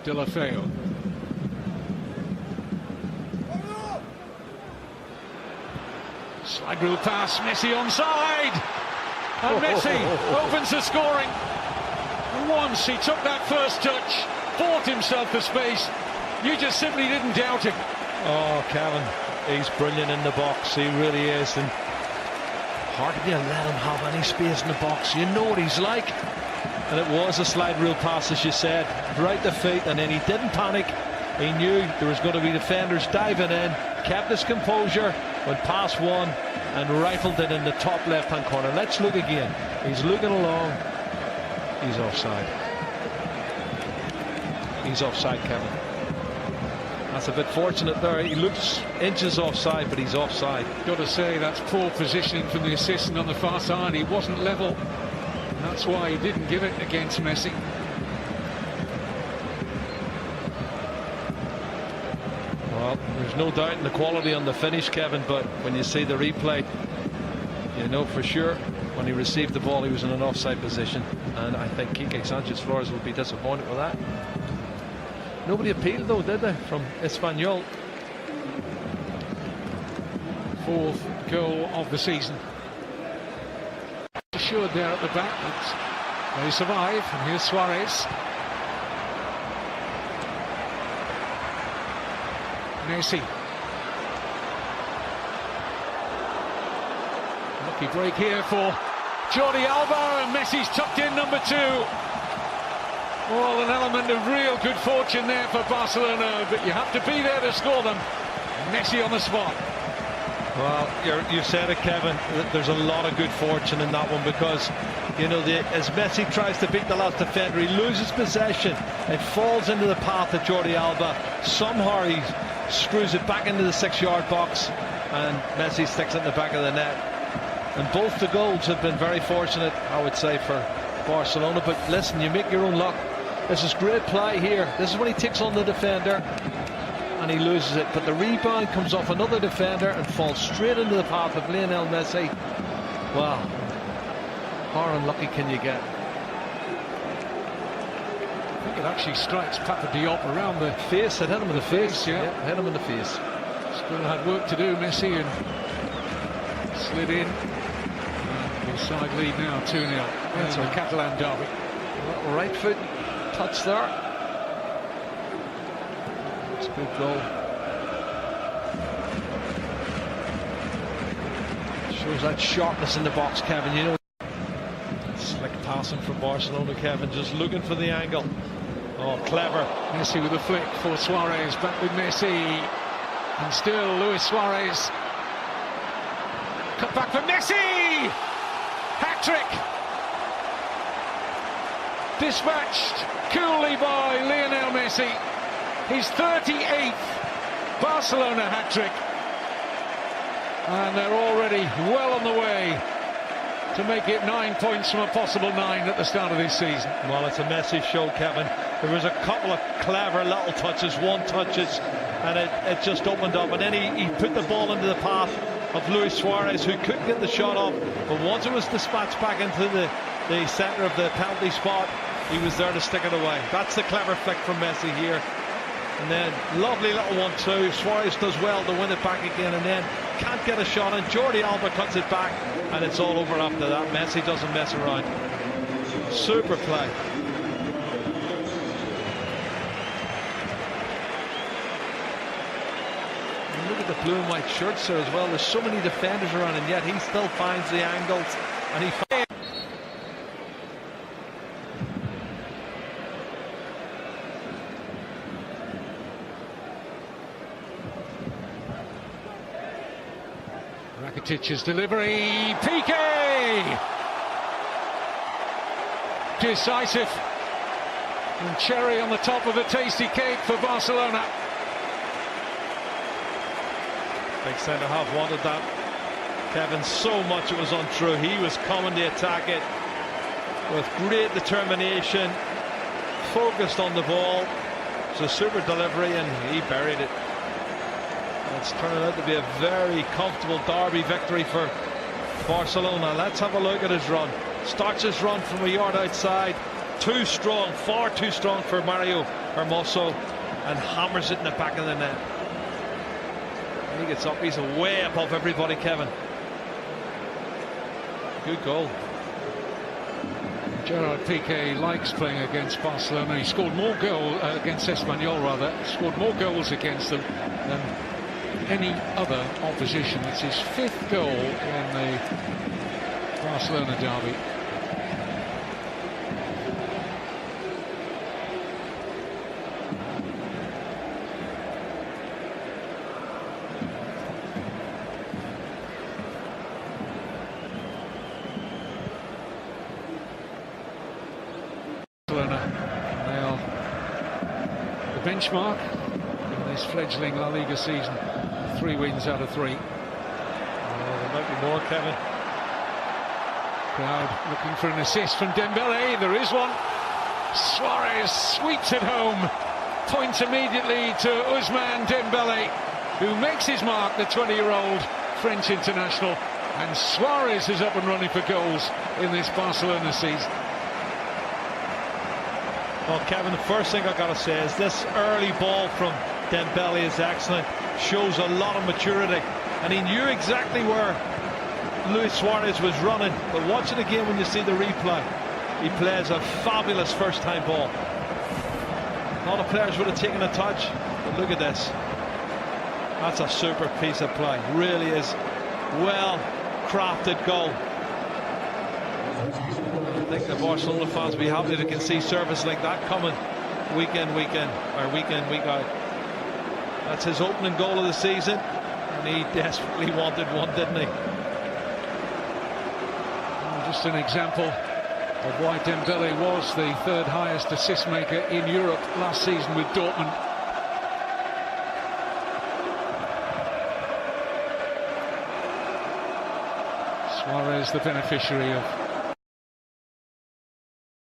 De La Feo. Slide rule pass, Messi onside, and Messi opens the scoring. And once he took that first touch, bought himself the space, you just simply didn't doubt him. Oh, Kevin, he's brilliant in the box, he really is, and hardly you let him have any space in the box. You know what he's like. And it was a slide rule pass, as you said, right to feet, and then he didn't panic. He knew there was going to be defenders diving in, kept his composure, went past one and rifled it in the top left-hand corner. Let's look again. He's looking along. He's offside. He's offside, Kevin. That's a bit fortunate there. He looks inches offside, but he's offside. Got to say, that's poor positioning from the assistant on the far side. He wasn't level. That's why he didn't give it against Messi. Well, there's no doubt in the quality on the finish, Kevin, but when you see the replay, you know for sure when he received the ball he was in an offside position, and I think Quique Sanchez-Flores will be disappointed with that. Nobody appealed though, did they, from Espanyol? Fourth goal of the season. Assured there at the back, but they survive. And here's Suarez. Messi. Lucky break here for Jordi Alba, and Messi's tucked in number 2. Well, an element of real good fortune there for Barcelona, but you have to be there to score them. Messi on the spot. Well, you said it, Kevin. There's a lot of good fortune in that one, because, you know, as Messi tries to beat the last defender, he loses possession. It falls into the path of Jordi Alba. Somehow he screws it back into the 6-yard box, and Messi sticks it in the back of the net. And both the goals have been very fortunate, I would say, for Barcelona. But listen, you make your own luck. This is great play here. This is when he takes on the defender and he loses it, but the rebound comes off another defender and falls straight into the path of Lionel Messi. Wow, how unlucky can you get? I think it actually strikes Papa Diop around the face. It hit him in the face. Yeah, hit him in the face. Still had work to do, Messi, and slid in. His side lead now 2-0. That's a Catalan derby. Right foot touch there. It's a good goal. Shows that sharpness in the box, Kevin. You know, slick passing from Barcelona, Kevin, just looking for the angle. Oh, clever. Messi with a flick for Suarez, back with Messi, and still Luis Suarez. Cut back for Messi! Hat-trick! Dispatched coolly by Lionel Messi. His 38th Barcelona hat-trick. And they're already well on the way to make it 9 points from a possible 9 at the start of this season. Well, it's a Messi show, Kevin. There was a couple of clever little touches, one-touches, and it just opened up. And then he put the ball into the path of Luis Suarez, who couldn't get the shot off. But once it was dispatched back into the centre of the penalty spot, he was there to stick it away. That's the clever flick from Messi here. And then lovely little 1-2. Suarez does well to win it back again, and then can't get a shot in. Jordi Alba cuts it back, and it's all over after that. Messi doesn't mess around. Super play. And look at the blue and white shirts there as well. There's so many defenders around, and yet he still finds the angles, and he finds. Rakitic's delivery, Piqué! Decisive, and cherry on the top of a tasty cake for Barcelona. Big centre-half wanted that, Kevin, so much it was untrue. He was coming to attack it with great determination, focused on the ball. It's a super delivery, and he buried it. It's turning out to be a very comfortable derby victory for Barcelona. Let's have a look at his run. Starts his run from a yard outside, Too strong, far too strong for Mario Hermoso, and hammers it in the back of the net. He gets up, he's way above everybody, Kevin. Good goal. Gerard Piqué likes playing against Barcelona. He scored more goals against Espanyol, rather. Scored more goals against them than any other opposition. It's his 5th goal in the Barcelona derby. Now, the benchmark in this fledgling La Liga season, 3 wins out of 3. Oh, there might be more, Kevin. Crowd looking for an assist from Dembele. There is one. Suarez sweeps it home. Point immediately to Ousmane Dembele, who makes his mark, the 20-year-old French international. And Suarez is up and running for goals in this Barcelona season. Well, Kevin, the first thing I've got to say is this early ball from Dembele is excellent. Shows a lot of maturity. And he knew exactly where Luis Suarez was running. But watch it again when you see the replay. He plays a fabulous first-time ball. A lot of players would have taken a touch. But look at this. That's a super piece of play. Really is well-crafted goal. I think the Barcelona fans will be happy they can see service like that coming week in, week out. That's his opening goal of the season, and he desperately wanted one, didn't he? Just an example of why Dembele was the 3rd highest assist maker in Europe last season with Dortmund. Suarez, the beneficiary of